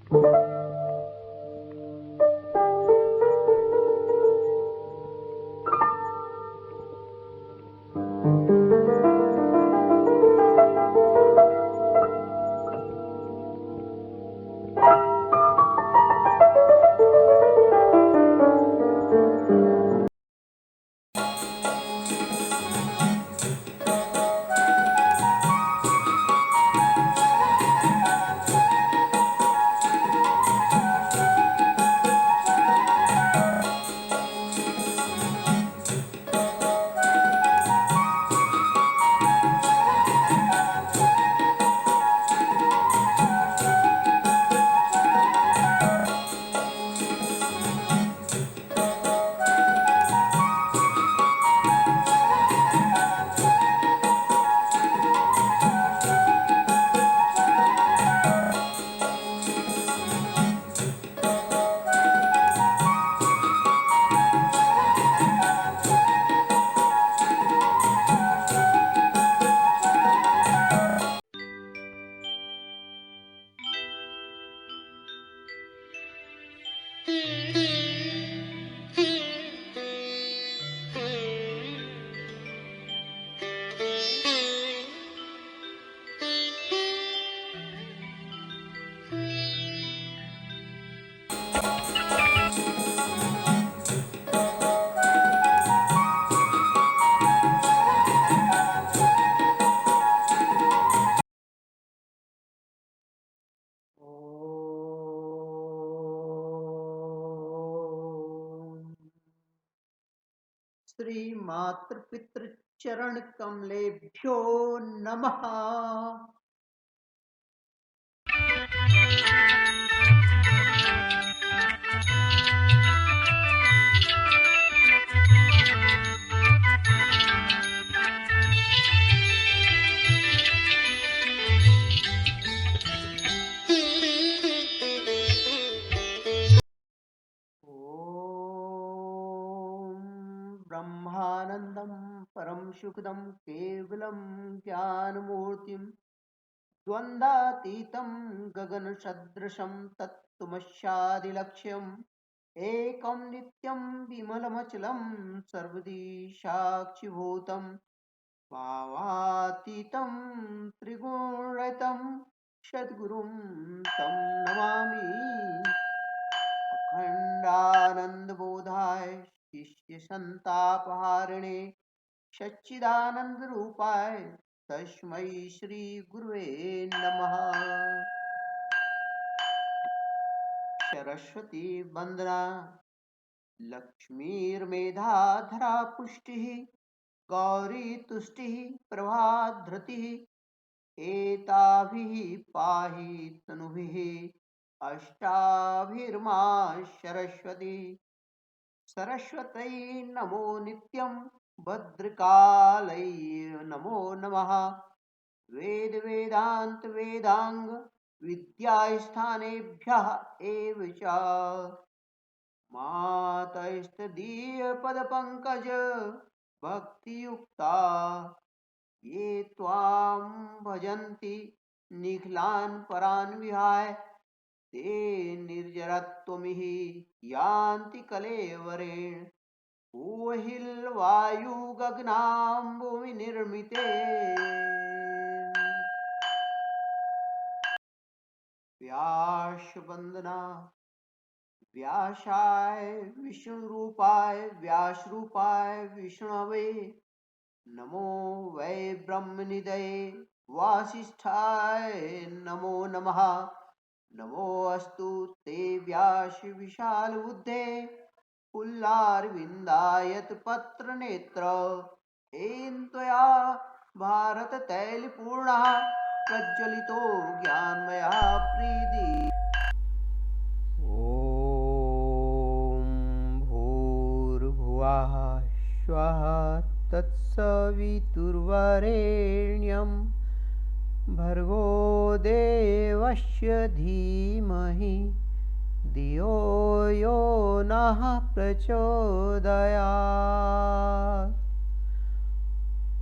श्री मातृपितृ चरण कमलेभ्यो नमः। ब्रह्मानंदं परम सुखदं केवलं ज्ञानमूर्तिं द्वन्द्वातीतं गगनसदृशं तत्त्वमस्यादिलक्ष्यम् एकं नित्यं विमलमचलं सर्वदी साक्षिभूतं भावातीतं त्रिगुणरहितं सद्गुरुं तं नमामि। अखंडानंदबोधाय शिष्य संतापहारिणे सच्चिदानंद रूपाय तस्मै श्री गुरुवे नमः। सरस्वती वंदना लक्ष्मीर्मेधाधरा पुष्टिः गौरी तुष्टिः प्रभाधृतिः एताभिः पाहि तनुभिः अष्टाभिर्मा सरस्वती। सरस्वती नमो नित्यं भद्रकालै नमो नमः। वेद वेदांत वेदांग विद्यास्थानेभ्यः एव च मातस्तदीय पदपङ्कज भक्तियुक्ता ये त्वां भजन्ति निखिलान् परान् विहाय ते निर्जरत्वमिह यान्ति कलेवरेण। ऊहिर्वायुगगनां भूमिनिर्मिते व्यासवन्दना व्यासाय विष्णुरूपाय व्यासरूपाय विष्णवे नमो वै ब्रह्मनिधये वासिष्ठाय नमो नमः। नमोऽस्तु ते व्यास विशालबुद्धे पुल्लारविन्दायतपत्रनेत्र येन त्वया भारततैलपूर्णः प्रज्वलितो ज्ञानमयः प्रीति। ॐ भूर्भुवः स्वः तत्सवितुर्वरेण्यं भर्गो देवस्य धीमहि धियो यो नः प्रचोदयात्।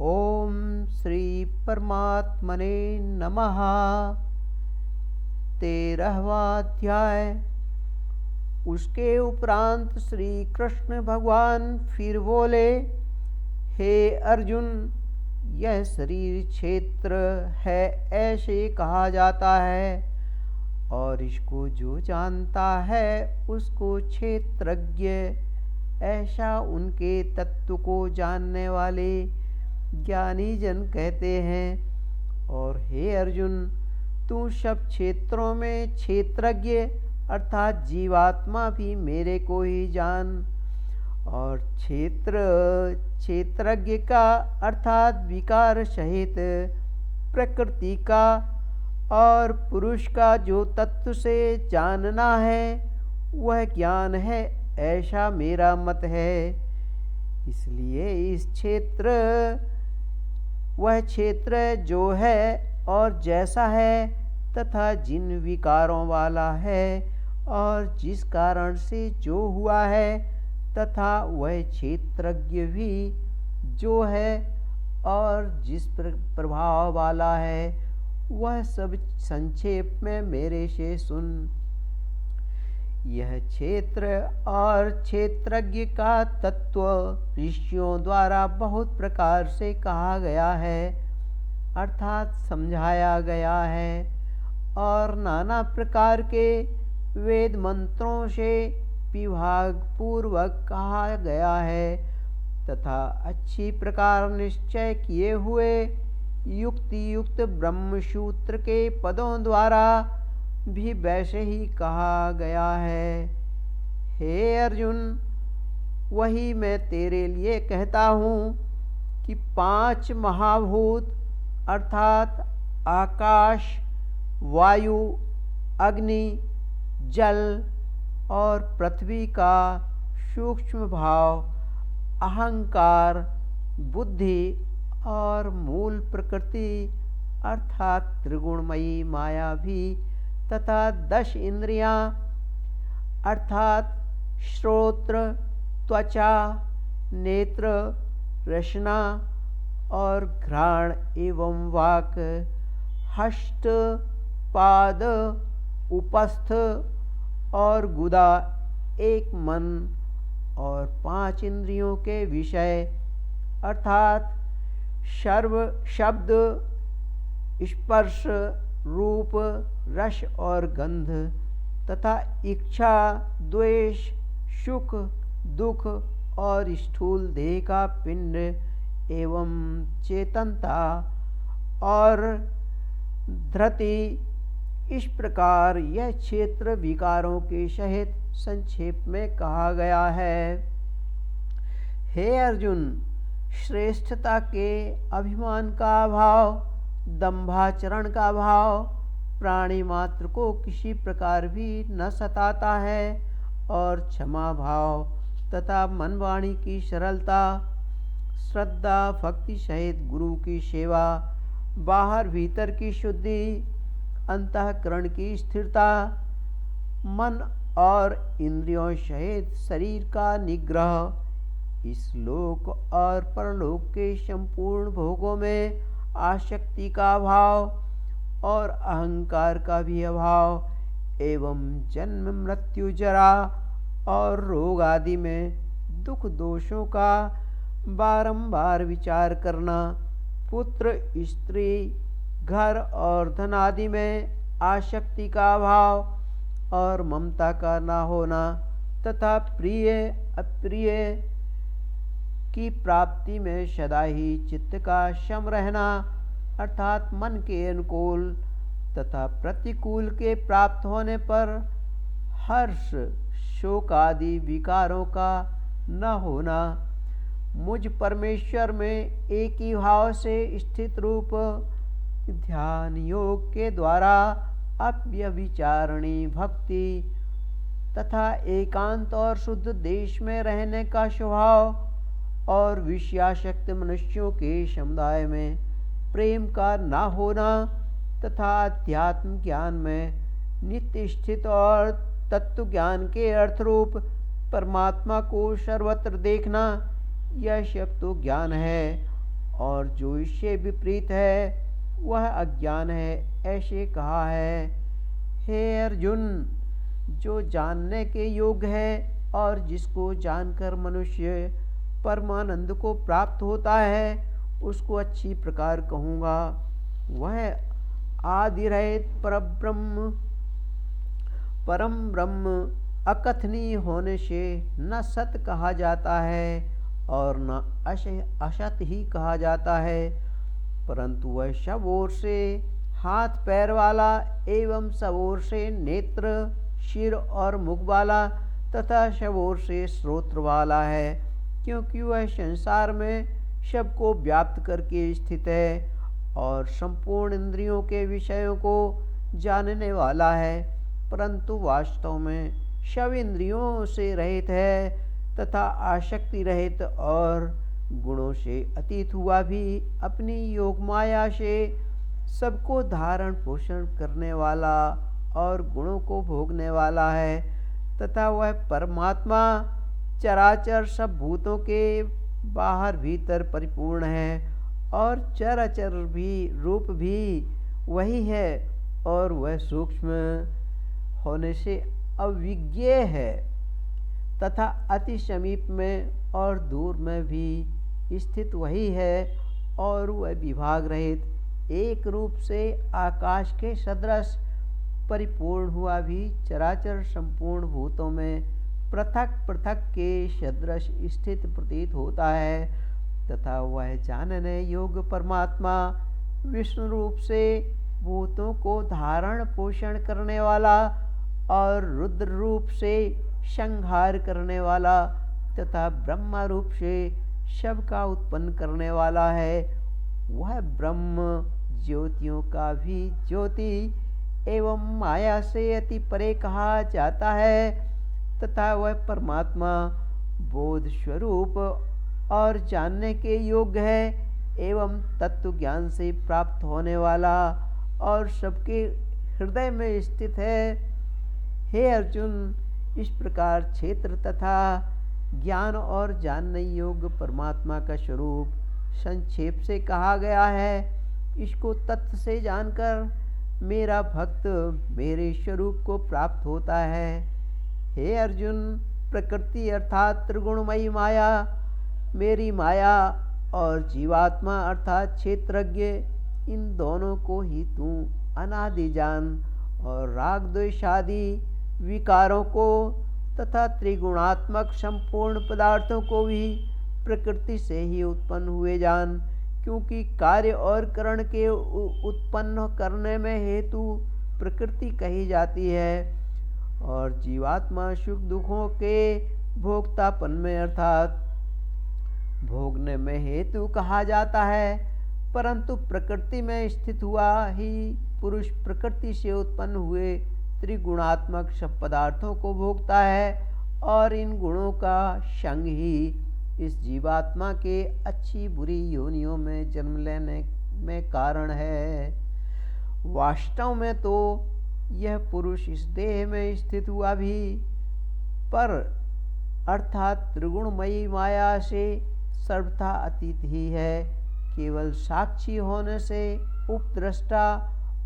ॐ श्री परमात्मने नमः। 13वां अध्याय। उसके उपरांत श्री कृष्ण भगवान फिर बोले, हे अर्जुन, यह शरीर क्षेत्र है ऐसे कहा जाता है, और इसको जो जानता है उसको क्षेत्रज्ञ ऐसा उनके तत्व को जानने वाले ज्ञानी जन कहते हैं। और हे अर्जुन, तू सब क्षेत्रों में क्षेत्रज्ञ अर्थात जीवात्मा भी मेरे को ही जान। और क्षेत्रज्ञ का अर्थात विकार सहित प्रकृति का और पुरुष का जो तत्व से जानना है वह ज्ञान है, ऐसा मेरा मत है। इसलिए वह क्षेत्र जो है और जैसा है तथा जिन विकारों वाला है और जिस कारण से जो हुआ है तथा वह क्षेत्रज्ञ भी जो है और जिस प्रभाव वाला है वह सब संक्षेप में मेरे से सुन। यह क्षेत्र और क्षेत्रज्ञ का तत्व ऋषियों द्वारा बहुत प्रकार से कहा गया है अर्थात समझाया गया है, और नाना प्रकार के वेद मंत्रों से विभाग पूर्वक कहा गया है तथा अच्छी प्रकार निश्चय किए हुए युक्ति युक्त ब्रह्मसूत्र के पदों द्वारा भी वैसे ही कहा गया है। हे अर्जुन, वही मैं तेरे लिए कहता हूँ कि 5 महाभूत अर्थात आकाश, वायु, अग्नि, जल और पृथ्वी का सूक्ष्म भाव, अहंकार, बुद्धि और मूल प्रकृति अर्थात त्रिगुणमयी माया भी तथा 10 इंद्रियां अर्थात श्रोत्र, त्वचा, नेत्र, रसना और घ्राण एवं वाक, हस्त, पाद, उपस्थ और गुदा, एक मन और 5 इंद्रियों के विषय अर्थात सर्व शब्द, स्पर्श, रूप, रस और गंध तथा इच्छा, द्वेष, सुख, दुख और स्थूल देह का पिंड एवं चेतनता और धृति। इस प्रकार यह क्षेत्र विकारों के सहित संक्षेप में कहा गया है। हे अर्जुन, श्रेष्ठता के अभिमान का भाव, दंभाचरण का भाव प्राणी मात्र को किसी प्रकार भी न सताता है, और क्षमा भाव तथा मन वाणी की सरलता, श्रद्धा भक्ति सहित गुरु की सेवा, बाहर भीतर की शुद्धि, अंतःकरण की स्थिरता, मन और इंद्रियों सहित शरीर का निग्रह, इस लोक और परलोक के संपूर्ण भोगों में आसक्ति का भाव और अहंकार का भी अभाव एवं जन्म मृत्यु जरा और रोग आदि में दुख दोषों का बारंबार विचार करना, पुत्र, स्त्री, घर और धन आदि में आसक्ति का भाव और ममता का न होना तथा प्रिय अप्रिय की प्राप्ति में सदा ही चित्त का सम रहना अर्थात मन के अनुकूल तथा प्रतिकूल के प्राप्त होने पर हर्ष, शोक आदि विकारों का न होना, मुझ परमेश्वर में एक ही भाव से स्थित रूप ध्यान योग के द्वारा अव्यभिचारिणी भक्ति तथा एकांत और शुद्ध देश में रहने का स्वभाव और विषयासक्त मनुष्यों के समुदाय में प्रेम का न होना तथा अध्यात्म ज्ञान में नित्य स्थित और तत्व ज्ञान के अर्थ रूप परमात्मा को सर्वत्र देखना, यह सब तो ज्ञान है, और जो इससे विपरीत है वह अज्ञान है, ऐसे कहा है। हे अर्जुन, जो जानने के योग्य है और जिसको जानकर मनुष्य परमानंद को प्राप्त होता है, उसको अच्छी प्रकार कहूँगा। वह आदि रहित परम ब्रह्म अकथनीय होने से न सत कहा जाता है और न असत ही कहा जाता है, परंतु वह सब ओर से हाथ पैर वाला एवं सब ओर से नेत्र, सिर और मुख वाला तथा सब ओर से श्रोत्र वाला है, क्योंकि वह संसार में सबको व्याप्त करके स्थित है और संपूर्ण इंद्रियों के विषयों को जानने वाला है, परंतु वास्तव में सब इंद्रियों से रहित है तथा आसक्ति रहित और गुणों से अतीत हुआ भी अपनी योग माया से सबको धारण पोषण करने वाला और गुणों को भोगने वाला है, तथा वह परमात्मा चराचर सब भूतों के बाहर भीतर परिपूर्ण है और चराचर भी रूप भी वही है और वह सूक्ष्म होने से अविज्ञेय है तथा अति समीप में और दूर में भी स्थित वही है और वह विभाग रहित एक रूप से आकाश के सदृश परिपूर्ण हुआ भी चराचर संपूर्ण भूतों में पृथक पृथक के सदृश स्थित प्रतीत होता है, तथा वह जानने योग्य परमात्मा विष्णु रूप से भूतों को धारण पोषण करने वाला और रुद्र रूप से संहार करने वाला तथा ब्रह्मा रूप से सबका उत्पन्न करने वाला है। वह ब्रह्म ज्योतियों का भी ज्योति एवं माया से अति परे कहा जाता है, तथा वह परमात्मा बोध स्वरूप और जानने के योग्य है एवं तत्व ज्ञान से प्राप्त होने वाला और सबके हृदय में स्थित है। हे अर्जुन, इस प्रकार क्षेत्र तथा ज्ञान और जानने योग्य परमात्मा का स्वरूप संक्षेप से कहा गया है। इसको तत्व से जानकर मेरा भक्त मेरे स्वरूप को प्राप्त होता है। हे अर्जुन, प्रकृति अर्थात त्रिगुणमयी माया, मेरी माया और जीवात्मा अर्थात क्षेत्रज्ञ, इन दोनों को ही तू अनादि जान और राग द्वेष आदि विकारों को तथा त्रिगुणात्मक संपूर्ण पदार्थों को भी प्रकृति से ही उत्पन्न हुए जान, क्योंकि कार्य और करण के उत्पन्न करने में हेतु प्रकृति कही जाती है और जीवात्मा सुख दुखों के भोक्तापन में अर्थात भोगने में हेतु कहा जाता है, परंतु प्रकृति में स्थित हुआ ही पुरुष प्रकृति से उत्पन्न हुए त्रिगुणात्मक सब पदार्थों को भोगता है और इन गुणों का संग ही इस जीवात्मा के अच्छी बुरी योनियों में जन्म लेने में कारण है। वास्तव में तो यह पुरुष इस देह में स्थित हुआ भी पर अर्थात त्रिगुणमयी माया से सर्वथा अतीत ही है, केवल साक्षी होने से उपद्रष्टा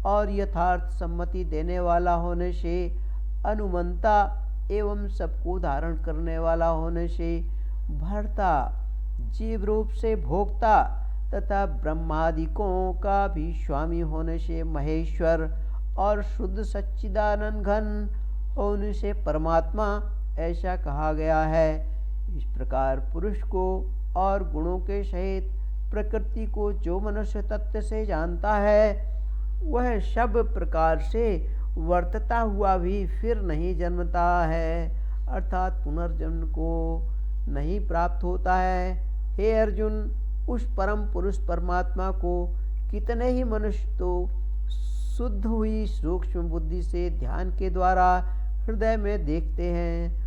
और यथार्थ सम्मति देने वाला होने से अनुमंता एवं सबको धारण करने वाला होने से भर्ता, जीव रूप से भोक्ता तथा ब्रह्मादिकों का भी स्वामी होने से महेश्वर और शुद्ध सच्चिदानंद घन होने से परमात्मा ऐसा कहा गया है। इस प्रकार पुरुष को और गुणों के सहित प्रकृति को जो मनुष्य तत्व से जानता है, वह सब प्रकार से वर्तता हुआ भी फिर नहीं जन्मता है, अर्थात पुनर्जन्म को नहीं प्राप्त होता है। हे अर्जुन, उस परम पुरुष परमात्मा को कितने ही मनुष्य तो शुद्ध हुई सूक्ष्म बुद्धि से ध्यान के द्वारा हृदय में देखते हैं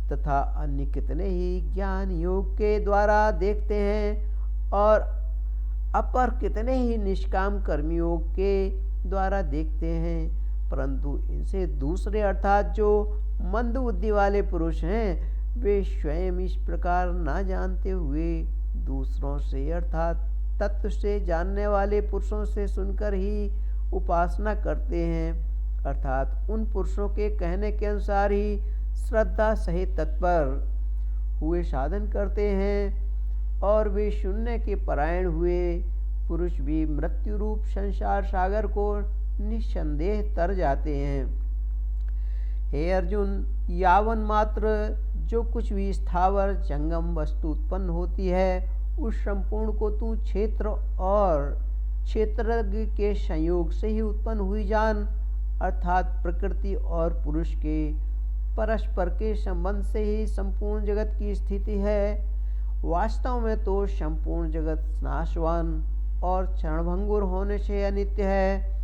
तथा अन्य कितने ही ज्ञान योग के द्वारा देखते हैं और अपर कितने ही निष्काम कर्मयोग के द्वारा देखते हैं, परंतु इनसे दूसरे अर्थात जो मंद बुद्धि वाले पुरुष हैं, वे स्वयं इस प्रकार ना जानते हुए दूसरों से अर्थात तत्व से जानने वाले पुरुषों से सुनकर ही उपासना करते हैं अर्थात उन पुरुषों के कहने के अनुसार ही श्रद्धा सहित तत्पर हुए साधन करते हैं और वे शून्य के परायण हुए पुरुष भी मृत्यु रूप संसार सागर को निस्संदेह तर जाते हैं। हे अर्जुन, यावन मात्र जो कुछ भी स्थावर जंगम वस्तु उत्पन्न होती है उस संपूर्ण को तू क्षेत्र और क्षेत्रज्ञ के संयोग से ही उत्पन्न हुई जान, अर्थात प्रकृति और पुरुष के परस्पर के संबंध से ही संपूर्ण जगत की स्थिति है। वास्तव में तो संपूर्ण जगत नाशवान और क्षणभंगुर होने से अनित्य है।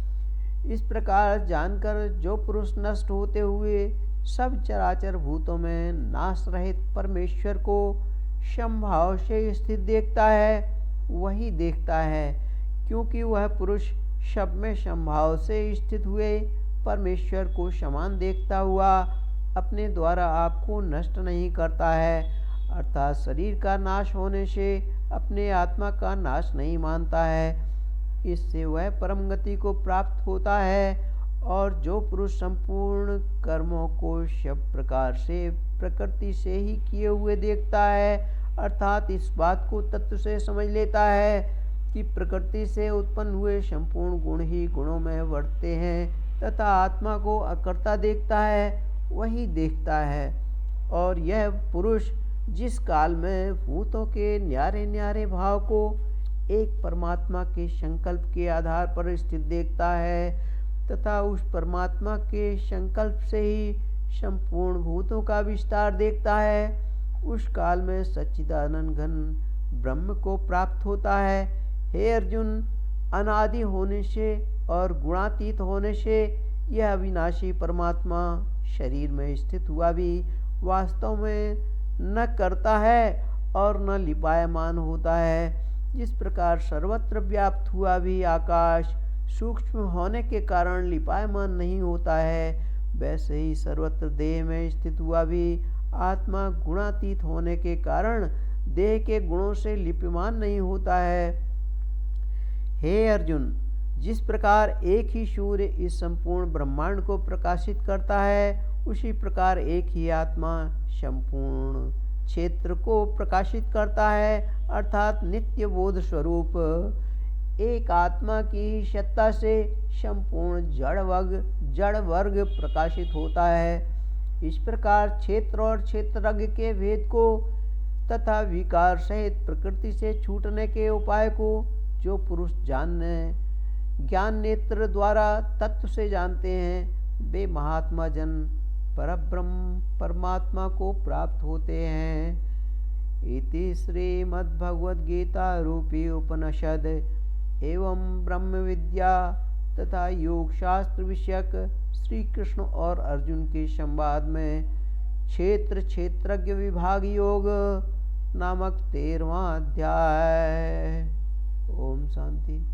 इस प्रकार जानकर जो पुरुष नष्ट होते हुए सब चराचर भूतों में नाश रहित परमेश्वर को समभाव से स्थित देखता है, वही देखता है, क्योंकि वह पुरुष सब में समभाव से स्थित हुए परमेश्वर को समान देखता हुआ अपने द्वारा आपको नष्ट नहीं करता है, अर्थात शरीर का नाश होने से अपने आत्मा का नाश नहीं मानता है। इससे वह परम गति को प्राप्त होता है। और जो पुरुष संपूर्ण कर्मों को सब प्रकार से प्रकृति से ही किए हुए देखता है, अर्थात इस बात को तत्व से समझ लेता है कि प्रकृति से उत्पन्न हुए संपूर्ण गुण ही गुणों में वर्तते हैं तथा आत्मा को अकर्ता देखता है, वही देखता है। और यह पुरुष जिस काल में भूतों के न्यारे न्यारे भाव को एक परमात्मा के संकल्प के आधार पर स्थित देखता है तथा उस परमात्मा के संकल्प से ही संपूर्ण भूतों का विस्तार देखता है, उस काल में सच्चिदानंद घन ब्रह्म को प्राप्त होता है। हे अर्जुन, अनादि होने से और गुणातीत होने से यह अविनाशी परमात्मा शरीर में स्थित हुआ भी वास्तव में न करता है और न लिपायमान होता है। जिस प्रकार सर्वत्र व्याप्त हुआ भी आकाश सूक्ष्म होने के कारण लिपायमान नहीं होता है, वैसे ही सर्वत्र देह में स्थित हुआ भी आत्मा गुणातीत होने के कारण देह के गुणों से लिप्यमान नहीं होता है। हे अर्जुन, जिस प्रकार एक ही सूर्य इस संपूर्ण ब्रह्मांड को प्रकाशित करता है, उसी प्रकार एक ही आत्मा संपूर्ण क्षेत्र को प्रकाशित करता है, अर्थात नित्य बोध स्वरूप एक आत्मा की सत्ता से संपूर्ण जड़ वर्ग प्रकाशित होता है। इस प्रकार क्षेत्र और क्षेत्रज्ञ के भेद को तथा विकार सहित प्रकृति से छूटने के उपाय को जो पुरुष ज्ञान नेत्र द्वारा तत्व से जानते हैं, वे महात्मा जन परब्रह्म परमात्मा को प्राप्त होते हैं। इति श्रीमद्भगवद्गीता रूपी उपनिषद एवं ब्रह्म विद्या तथा योग शास्त्र विषयक श्री कृष्ण और अर्जुन के संवाद में क्षेत्रज्ञ विभाग योग नामक 13वां अध्याय। ओम शांति।